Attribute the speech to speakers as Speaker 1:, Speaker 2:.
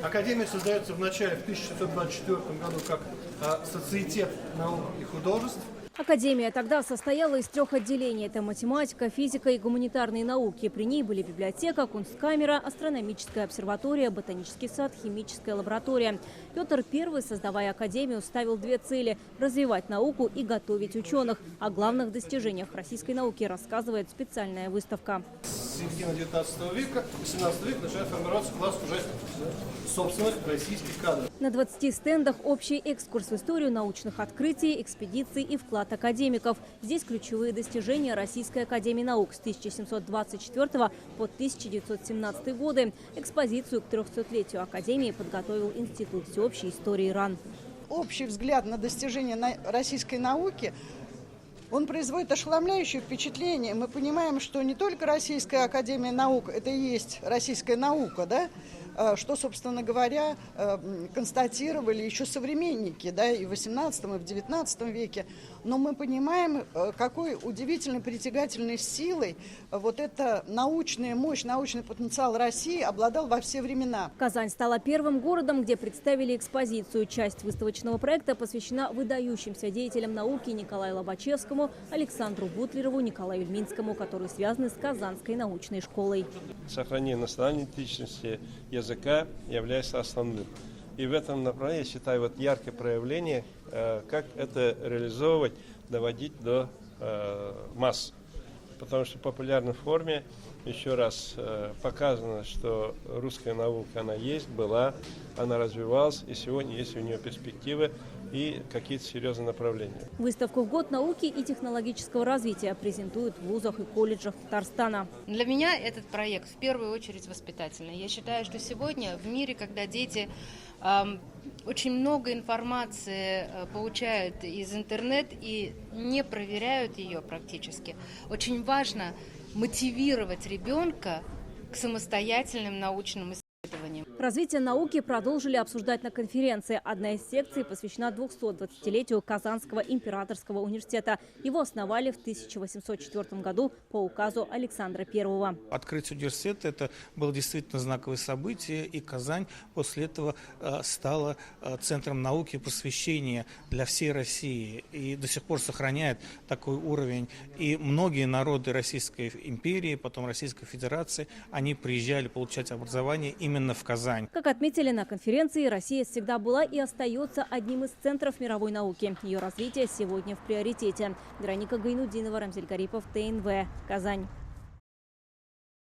Speaker 1: Академия создается вначале в 1624 году как социетет наук и художеств.
Speaker 2: Академия тогда состояла из 3 отделений. Это математика, физика и гуманитарные науки. При ней были библиотека, кунсткамера, астрономическая обсерватория, ботанический сад, химическая лаборатория. Петр I, создавая Академию, ставил 2 цели – развивать науку и готовить ученых. О главных достижениях российской науки рассказывает специальная выставка.
Speaker 1: С середины 19 века, 18 века начинает формироваться класс уже собственных российских кадров.
Speaker 2: На 20 стендах общий экскурс в историю научных открытий, экспедиций и вклад академиков. Здесь ключевые достижения Российской академии наук с 1724 по 1917 годы. Экспозицию к 300-летию академии подготовил Институт всеобщей истории РАН.
Speaker 3: Общий взгляд на достижения российской науки, он производит ошеломляющее впечатление. Мы понимаем, что не только Российская академия наук – это и есть российская наука, да? Что, собственно говоря, констатировали еще современники, да, и в XVIII, и в XIX веке. Но мы понимаем, какой удивительной притягательной силой вот эта научная мощь, научный потенциал России обладал во все времена.
Speaker 2: Казань стала первым городом, где представили экспозицию. Часть выставочного проекта посвящена выдающимся деятелям науки Николаю Лобачевскому, Александру Бутлерову, Николаю Ильминскому, которые связаны с Казанской научной школой.
Speaker 4: Сохранение национальной идентичности языка является основным. И в этом направлении, я считаю, вот яркое проявление, как это реализовывать, доводить до масс. Потому что в популярной форме, еще раз, показано, что русская наука, она есть, была, она развивалась, и сегодня есть у нее перспективы и какие-то серьезные направления.
Speaker 2: Выставку в год науки и технологического развития презентуют в вузах и колледжах Татарстана.
Speaker 5: Для меня этот проект в первую очередь воспитательный. Я считаю, что сегодня в мире, когда дети очень много информации получают из интернета и не проверяют ее практически, очень важно мотивировать ребенка к самостоятельным научным исследованиям.
Speaker 2: Развитие науки продолжили обсуждать на конференции. Одна из секций посвящена 220-летию Казанского императорского университета. Его основали в 1804 году по указу Александра I.
Speaker 6: Открытие университета – это было действительно знаковое событие, и Казань после этого стала центром науки и просвещения для всей России. И до сих пор сохраняет такой уровень. И многие народы Российской империи, потом Российской Федерации, они приезжали получать образование именно в Казань.
Speaker 2: Как отметили на конференции, Россия всегда была и остается одним из центров мировой науки. Ее развитие сегодня в приоритете. Вероника Гайнудинова, Рамзель Гарипов, ТНВ, Казань.